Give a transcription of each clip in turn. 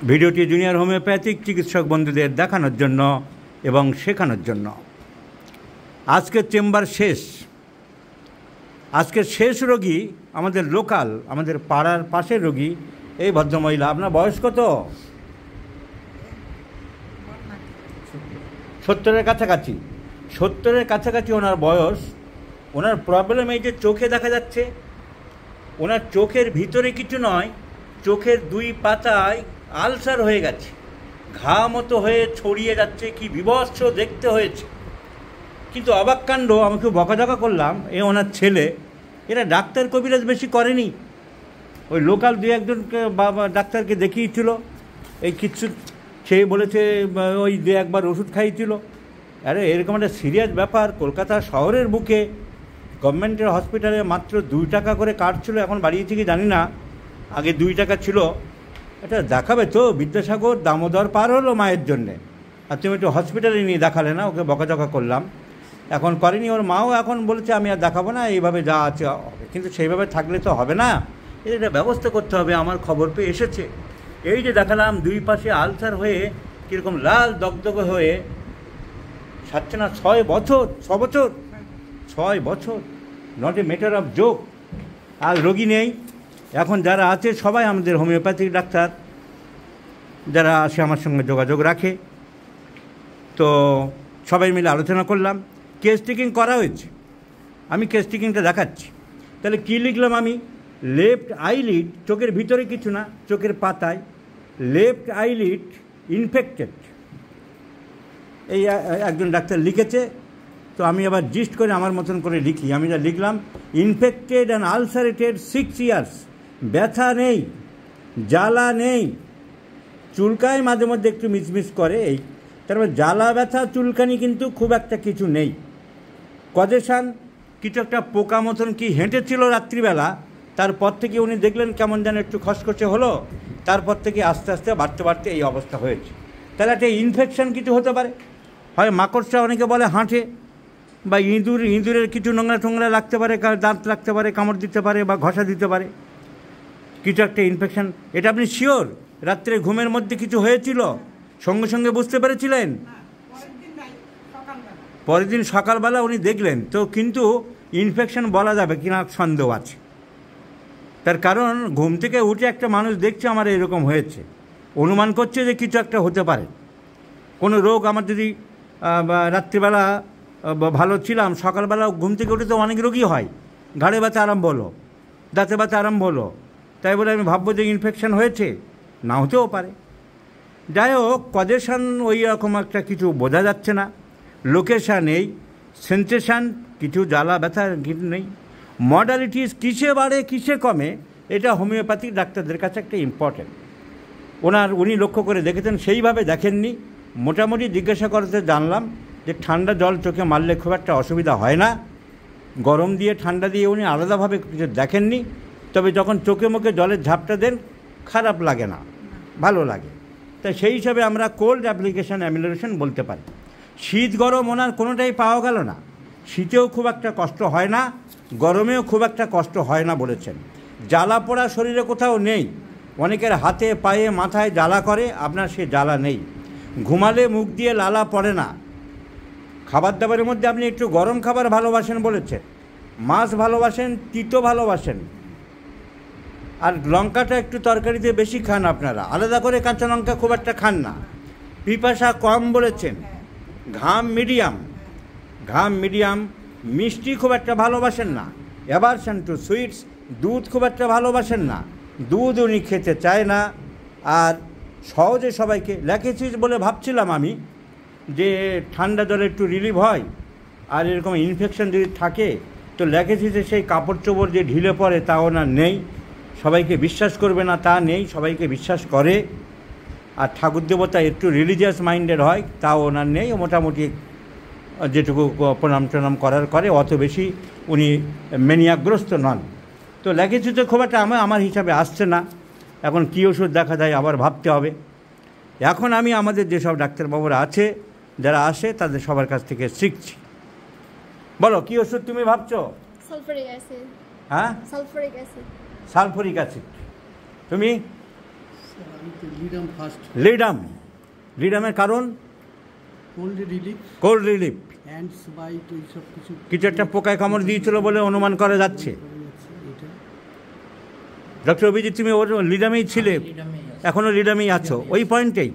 ভিডিওটি junior homeopathic চিকিৎসক বন্ধুদের দেখানোর জন্য এবং শেখানোর জন্য। আজকের চেম্বার শেষ। আজকের শেষ রোগী আমাদের লোকাল, আমাদের পাড়ার পাশের রোগী এই ভদ্রমহিলা। আপনার বয়স কত? 70-এর কাছাকাছি। 70-এর কাছাকাছি ওনার বয়স। ওনার প্রবলেম এই যে চোখে দেখা যাচ্ছে, ওনার চোখের ভিতরে কিছু নয়, চোখের দুই পাতায় আলসার হয়ে গেছে, ঘা মতো হয়ে ছড়িয়ে যাচ্ছে, কি বিভৎস দেখতে হয়েছে। কিন্তু অবাক কাণ্ড, আমি খুব বকাঝকা করলাম, ওনার ছেলে, এরা ডাক্তার কবিরাজ বেশি করেনি, ওই লোকাল দু একজনকে বাবা ডাক্তারকে দেখিয়েছিল, এই কিচ্ছু সে বলেছে ওই দু একবার ওষুধ খাইয়েছিল। আরে এরকম একটা সিরিয়াস ব্যাপার, কলকাতা শহরের বুকে গভর্নমেন্টের হসপিটালে মাত্র 2 টাকা করে কাটছিল, এখন বাড়িয়েছে কি জানি না, আগে 2 টাকা ছিল। এটা দেখাবে তো, বিদ্যাসাগর দামোদর পার হলো মায়ের জন্যে, আর তুমি একটু হসপিটালে নিয়ে দেখালে না। ওকে বকাঝকা করলাম, এখন করেনি। ওর মাও এখন বলেছে আমি আর দেখাবো না, এইভাবে যা আছে হবে। কিন্তু সেইভাবে থাকলে তো হবে না, এটা ব্যবস্থা করতে হবে। আমার খবর পেয়ে এসেছে, এই যে দেখালাম দুই পাশে আলসার হয়ে কীরকম লাল দগদগে হয়ে ছাড়ছে না। 6 বছর, 6 বছর, not a matter of joke. আর রোগী নেই এখন, যারা আছে সবাই আমাদের হোমিওপ্যাথিক ডাক্তার, যারা আসে আমার সঙ্গে যোগাযোগ রাখে। তো সবাই মিলে আলোচনা করলাম, কেস টেকিং করা হয়েছে। আমি কেস টেকিংটা দেখাচ্ছি। তাহলে কী লিখলাম আমি? লেফট আইলিড, চোখের ভিতরে কিছু না, চোখের পাতায় লেফট আইলিড ইনফেক্টেড, এই একজন ডাক্তার লিখেছে। তো আমি আবার জিস্ট করে আমার মতন করে লিখি। আমি যা লিখলাম, ইনফেক্টেড অ্যান্ড আলসারেটেড 6 ইয়ার্স, ব্যথা নেই, জ্বালা নেই, চুলকায় মাঝে মধ্যে একটু মিসমিস করে, এই তারপর জ্বালা ব্যথা চুলকানি কিন্তু খুব একটা কিছু নেই। কজেশান, কিছু একটা পোকা মতন কি হেঁটেছিল রাত্রিবেলা, তারপর থেকে উনি দেখলেন কেমন যেন একটু খসখসে হলো, তারপর থেকে আস্তে আস্তে বাড়তে বাড়তে এই অবস্থা হয়েছে। তাহলে একটা ইনফেকশান কিছু হতে পারে, হয় মাকড়সা অনেকে বলে হাঁটে, বা ইঁদুরের কিছু নোংরা টোংরা লাগতে পারে, দাঁত লাগতে পারে, কামড় দিতে পারে, বা ঘষা দিতে পারে, কিছু একটা ইনফেকশান। এটা আপনি শিওর রাত্রে ঘুমের মধ্যে কিছু হয়েছিল, সঙ্গে সঙ্গে বুঝতে পেরেছিলেন? পরের দিন সকালবেলা উনি দেখলেন তো, কিন্তু ইনফেকশন বলা যাবে কিনা সন্দেহ আছে। তার কারণ ঘুম থেকে উঠে একটা মানুষ দেখছে আমার এরকম হয়েছে, অনুমান করছে যে কিছু একটা হতে পারে, কোনো রোগ আমার। যদি রাত্রিবেলা ভালো ছিলাম, সকালবেলা ঘুম থেকে উঠে তো অনেক রোগই হয়, ঘাড়ে ব্যথা আরম্ভ হলো, দাঁতে ব্যথা আরম্ভ হলো, তাই বলে আমি ভাববো যে ইনফেকশন হয়েছে, না হতেও পারে। যাই হোক, কজেশন ওই রকম একটা কিছু বোঝা যাচ্ছে না, লোকেশান নেই, সেন্সেশান কিছু জ্বালা ব্যথা কিছু নেই। মডালিটিস কিসে বাড়ে কিসে কমে, এটা হোমিওপ্যাথিক ডাক্তারদের কাছে একটা ইম্পর্টেন্ট। উনি লক্ষ্য করে দেখেছেন, সেইভাবে দেখেননি। মোটামুটি জিজ্ঞাসা করতে জানলাম যে ঠান্ডা জল চোখে মারলে খুব একটা অসুবিধা হয় না, গরম দিয়ে ঠান্ডা দিয়ে উনি আলাদাভাবে কিছু দেখেননি। তবে যখন চোখে মুখে জলের ঝাপটা দেন খারাপ লাগে না, ভালো লাগে। তাই সেই হিসাবে আমরা কোল্ড অ্যাপ্লিকেশন অ্যামিউলেশন বলতে পারি। শীত গরম ওনার কোনোটাই পাওয়া গেল না, শীতেও খুব একটা কষ্ট হয় না, গরমেও খুব একটা কষ্ট হয় না বলেছেন। জ্বালা পোড়া শরীরে কোথাও নেই, অনেকের হাতে পায়ে মাথায় জ্বালা করে, আপনার সে জ্বালা নেই। ঘুমালে মুখ দিয়ে লালা পড়ে না। খাবার দাবারের মধ্যে আপনি একটু গরম খাবার ভালোবাসেন বলেছেন, মাছ ভালোবাসেন, তিতো ভালোবাসেন, আর লঙ্কাটা একটু তরকারিতে বেশি খান আপনারা, আলাদা করে কাঁচা লঙ্কা খুব একটা খান না। পিপাসা কম বলেছেন, ঘাম মিডিয়াম, মিষ্টি খুব একটা ভালোবাসেন না, অ্যাভারশন টু সুইটস, দুধ খুব একটা ভালোবাসেন না, দুধ উনি খেতে চায় না। আর সহজে সবাইকে ল্যাকেসিস বলে ভাবছিলাম আমি যে ঠান্ডা জলে একটু রিলিভ হয়, আর এরকম ইনফেকশন যদি থাকে তো ল্যাকেসিসে সেই কাপড় চোপড় যে ঢিলে পড়ে তা ওনার নেই। সবাইকে বিশ্বাস করবে না তা নেই, সবাইকে বিশ্বাস করে। আর ঠাকুর দেবতা একটু রিলিজিয়াস মাইন্ডেড হয়, তাও ওনার নেই। মোটামুটি যেটুকু প্রণাম টনাম করার করে, অত বেশি উনি ম্যানিয়াগ্রস্ত নন। তো ল্যাকেসিসে খুব একটা আমার হিসাবে আসছে না। এখন কী ওষুধ দেখা যায় আবার ভাবতে হবে। এখন আমি আমাদের যেসব ডাক্তারবাবুরা আছে, যারা আসে, তাদের সবার কাছ থেকে শিখছি। বলো কী ওষুধ তুমি ভাবছো? Sulphuric acid. হ্যাঁ, সালফারিক অ্যাসিড। Sulphuric acid. তুমি? লিডাম। লিডামের কারণ কোল্ড রিলিফ, কিছু একটা পোকায় কামড় দিয়েছিল বলে অনুমান করা যাচ্ছে। ডক্টর অভিজিৎ, তুমি ওর লিডামেই ছিলে, এখনো লিডামেই আছো, ওই পয়েন্টেই।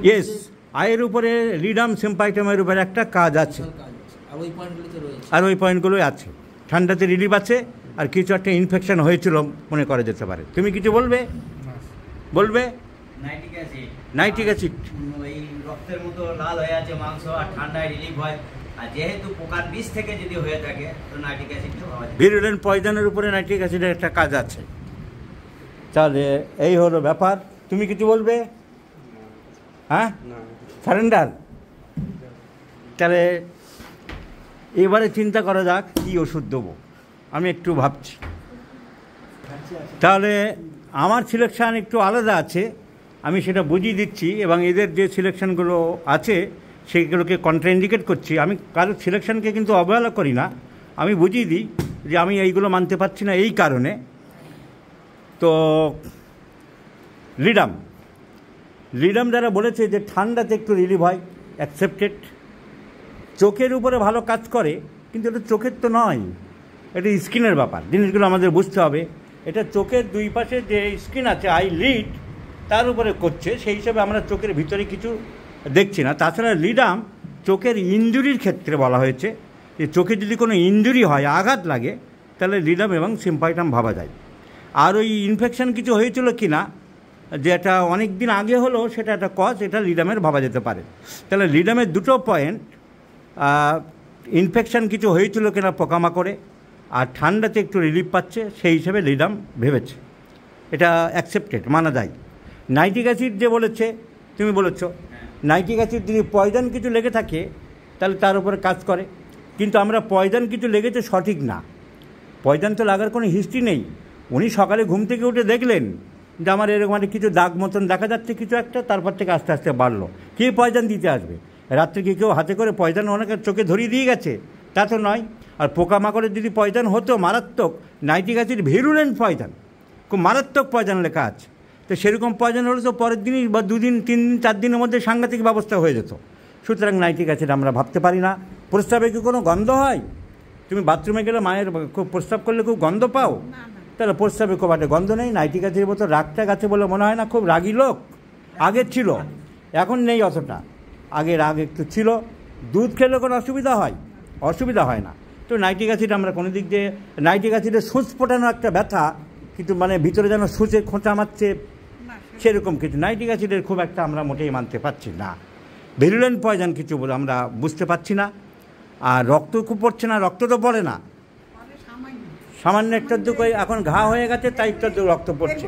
ইয়েস, আয়ের উপরে লিডাম সিম্পাইটামের উপরে একটা কাজ আছে, আর ওই পয়েন্টগুলোই আছে। ঠান্ডাতে রিলিফ আছে, আর কিছু একটা ইনফেকশন হয়েছিল মনে করা যেতে পারে। তুমি কিছু বলবে? নাইট্রিক অ্যাসিড এই রক্তের মতো লাল হয়ে আছে মাংস, আর ঠান্ডায় রিলিফ হয়, আর যেহেতু পোকার বিষ থেকে যদি হয়ে থাকে তো নাইট্রিক অ্যাসিডটা পাওয়া যায়। ভিরুলেন্ট পয়জনের উপরে নাইট্রিক অ্যাসিডের একটা কাজ আছে। তাহলে এই হলো ব্যাপার। তুমি কিছু বলবে? হ্যাঁ, সারেন্ডার। তাহলে এবারে চিন্তা করা যাক কী ওষুধ দেবো, আমি একটু ভাবছি। তাহলে আমার সিলেকশান একটু আলাদা আছে, আমি সেটা বুঝিয়ে দিচ্ছি, এবং এদের যে সিলেকশানগুলো আছে সেগুলোকে কন্ট্রাইন্ডিকেট করছি। আমি কারোর সিলেকশানকে কিন্তু অবহেলা করি না, আমি বুঝিয়ে দিই যে আমি এইগুলো মানতে পারছি না এই কারণে। তো লিডাম যারা বলেছে যে ঠান্ডাতে একটু রিলিভ হয়, অ্যাকসেপ্টেড। চোখের উপরে ভালো কাজ করে, কিন্তু এটা চোখের তো নয়, এটা স্কিনের ব্যাপার। জিনিসগুলো আমাদের বুঝতে হবে। এটা চোখের দুই পাশে যে স্কিন আছে, আই লিড, তার উপরে করছে, সেই হিসাবে আমরা চোখের ভিতরে কিছু দেখছি না। তাছাড়া লিডাম চোখের ইনজুরির ক্ষেত্রে বলা হয়েছে যে চোখে যদি কোনো ইনজুরি হয়, আঘাত লাগে, তাহলে লিডাম এবং সিম্পাইটাম ভাবা যায়। আর ওই ইনফেকশন কিছু হয়েছিল কি না, যেটা অনেক দিন আগে হলো, সেটা একটা কজ, এটা লিডামের ভাবা যেতে পারে। তাহলে লিডামের দুটো পয়েন্ট, ইনফেকশন কিছু হয়েছিল কিনা পোকামাকড়ে, আর ঠান্ডাতে একটু রিলিফ পাচ্ছে, সেই হিসেবে লিডাম ভেবেছে। এটা অ্যাকসেপ্টেড, মানা যায়। নাইট্রিক অ্যাসিড যে বলেছে, তুমি বলেছ নাইট্রিক অ্যাসিড যদি পয়জন কিছু লেগে থাকে তাহলে তার উপরে কাজ করে, কিন্তু আমরা পয়জন কিছু লেগেছে সঠিক না। পয়জন তো লাগার কোনো হিস্ট্রি নেই। উনি সকালে ঘুম থেকে উঠে দেখলেন যে আমার এরকম মানে কিছু দাগ মতন দেখা যাচ্ছে কিছু একটা, তারপর থেকে আস্তে আস্তে বাড়লো। কে পয়জন দিতে আসবে? রাত্রে কি কেউ হাতে করে পয়জন অনেকের চোখে ধরিয়ে দিয়ে গেছে? তা তো নয়। আর পোকামাকড়ের যদি পয়জন হতো মারাত্মক, নাইট্রিক অ্যাসিড ভিরুলেন্ট পয়জন, খুব মারাত্মক পয়জন লেখা আছে, তো সেরকম পয়জন হলে তো পরের দিনই বা 2 দিন 3 দিন 4 দিনের মধ্যে সাংঘাতিক ব্যবস্থা হয়ে যেত। সুতরাং নাইট্রিক অ্যাসিড আমরা ভাবতে পারি না। প্রস্রাবে কি কোনো গন্ধ হয়? তুমি বাথরুমে গেলে মায়ের খুব প্রস্রাব করলে খুব গন্ধ পাও? তাহলে প্রস্রাবে খুব একটা গন্ধ নেই। নাইট্রিক অ্যাসিডের মতো রাগটা গেছে বলে মনে হয় না। খুব রাগী লোক আগের ছিল, এখন নেই অতটা। আগে রাগ একটু ছিল। দুধ খেলে কোনো অসুবিধা হয় না। তো নাইট্রিক অ্যাসিড আমরা কোনো দিক দিয়ে, নাইট্রিক অ্যাসিডের সূচ ফোটানো একটা ব্যথা, কিন্তু মানে ভিতরে যেন সূচে খোঁচা মারছে সেরকম কিছু নাইট্রিক অ্যাসিডের খুব একটা আমরা মোটেই মানতে পারছি না। ভিরুলেন্ট পয়জন কিছু বলে আমরা বুঝতে পারছি না। আর রক্ত খুব পড়ছে না, রক্ত তো পড়ে না, সামান্য একটার দিকে এখন ঘা হয়ে গেছে, তাই একটার দিকে রক্ত পড়ছে।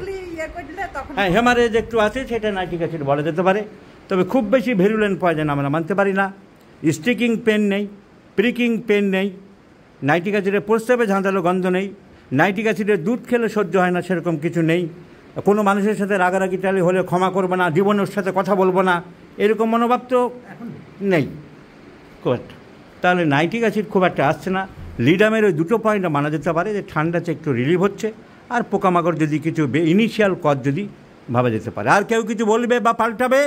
হ্যাঁ, হেমারেজ একটু আছে, সেটা নাইট্রিক অ্যাসিড বলা যেতে পারে। তবে খুব বেশি ভিরুলেন্ট পয়জন আমরা মানতে পারি না। স্টিকিং পেন নেই, প্রিকিং পেন নেই, নাইট্রিক অ্যাসিডের প্রস্রাবে ঝাঁঝালো গন্ধ নেই, নাইট্রিক অ্যাসিডের দুধ খেলে সহ্য হয় না সেরকম কিছু নেই, কোনো মানুষের সাথে রাগারাগি টালি হলে ক্ষমা করবো না, জীবনের সাথে কথা বলবো না, এরকম মনোভাব তো নেই খুব একটা। তাহলে নাইট্রিক অ্যাসিড খুব একটা আসছে না। লিডামের ওই দুটো পয়েন্ট মানা যেতে পারে যে ঠান্ডাতে একটু রিলিভ হচ্ছে, আর পোকামাকড় যদি কিছু ইনিশিয়াল কজ যদি ভাবা যেতে পারে। আর কেউ কিছু বলবে বা পাল্টাবে?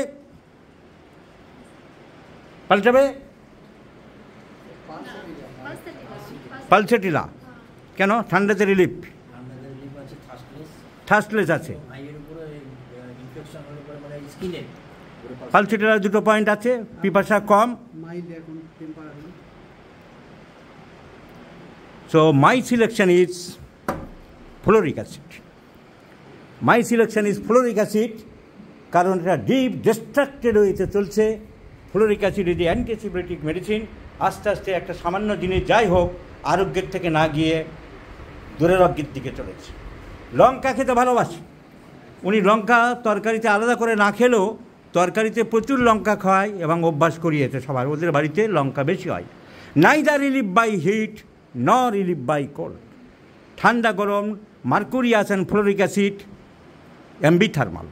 পালসেটিলা কেন? ঠান্ডাতে রিলিফ, থার্স্টলেস আছে। পালসেটিলার দুটো পয়েন্ট আছে, পিপাসা কম। So my selection is fluoric acid. কারণ এটা ডিপ ডিস্ট্রাক্টেড হয়েছে চলছে। Fluoric acid is antipyretic medicine. আস্তে আস্তে একটা সামান্য জিনিস যাই হোক আরোগ্যের থেকে না গিয়ে দুরারোগ্যের দিকে চলেছে। লঙ্কা খেতে ভালোবাসে উনি। লঙ্কা তরকারিতে আলাদা করে না খেলেও তরকারিতে প্রচুর লঙ্কা খায় এবং অভ্যাস করিয়েছে সবার, ওদের বাড়িতে লঙ্কা বেশি হয়। নাইদার রিলিভ বাই হিট নর রিলিভ বাই কোল্ড। ঠান্ডা গরম, মার্কুরিয়াস অ্যান্ড ফ্লোরিক অ্যাসিড, অ্যাম্বিথার্মাল।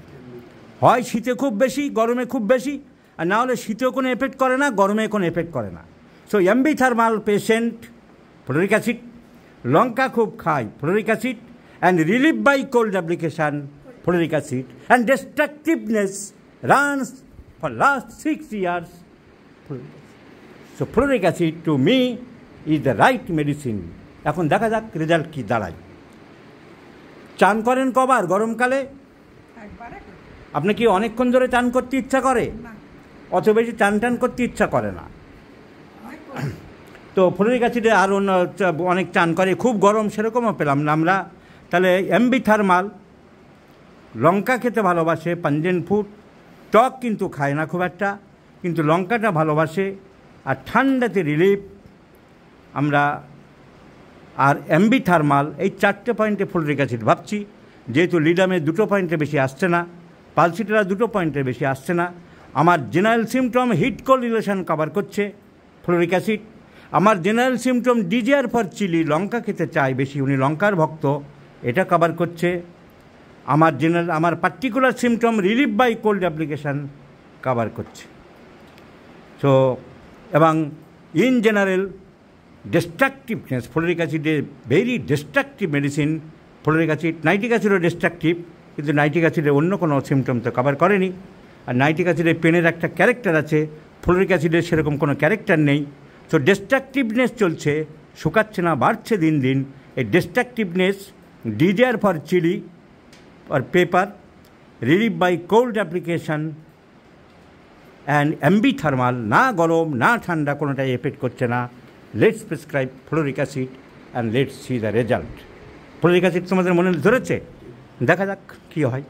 হয় শীতে খুব বেশি, গরমে খুব বেশি, আর না হলে শীতেও কোনো এফেক্ট করে না, গরমে কোনো এফেক্ট করে না। So ambithermal patient fluoric acid. লঙ্কা খুব খায় fluoric acid, and relief by cold application fluoric acid, and destructiveness runs for last 6 years. So fluoric acid to me is the right medicine. এখন দেখা যাক রেজাল্ট কি দাঁড়ায়। চান করেন কবার গরমকালে? আপনি কি অনেকক্ষণ ধরে চান করতে ইচ্ছা করে? অত বেশি চান করতে ইচ্ছা করে না। তো ফ্লোরিক অ্যাসিডে আর অনেক চান করে, খুব গরম সেরকমও পেলাম না আমরা। তাহলে এমবি থার্মাল লঙ্কা খেতে ভালোবাসে, পাঞ্জেন্ট ফুড, টক কিন্তু খায় না খুব একটা, কিন্তু লঙ্কাটা ভালোবাসে, আর ঠান্ডাতে রিলিফ আমরা, আর এমবি থার্মাল, এই 4টে পয়েন্টে ফ্লোরিক অ্যাসিড ভাবছি। যেহেতু লিডামে 2টো পয়েন্টে বেশি আসছে না, পালসিটেরা 2টো পয়েন্টে বেশি আসছে না, আমার general symptom heat cold relation cover করছে ফ্লোরিক অ্যাসিড। আমার general symptom desire for chilli, লঙ্কা খেতে চাই বেশি, উনি লঙ্কার ভক্ত, এটা কভার করছে। আমার particular symptom relief by cold application cover করছে। সো এবং in general destructiveness, fluoric acid a very destructive medicine. Fluoric acid, nitric অ্যাসিডও ডিস্ট্রাকটিভ, কিন্তু নাইট্রিক অ্যাসিডের অন্য কোনো সিমটম তো কভার করেনি। আর নাইট্রিক অ্যাসিডের পেনের একটা ক্যারেক্টার আছে, ফ্লোরিক অ্যাসিডের সেরকম কোনো ক্যারেক্টার নেই। তো ডিস্ট্রাকটিভনেস চলছে, শুকাচ্ছে না, বাড়ছে দিন দিন। এই ডিস্ট্রাকটিভনেস ডিজায়ার ফর চিলি আর pepper, relief by cold application and M B thermal, না গরম না ঠান্ডা কোনোটাই এফেক্ট করছে না। Let's prescribe fluoric acid and let's see the result. Fluoric acid তোমাদের মনে ধরেছে? দেখা যাক কী হয়।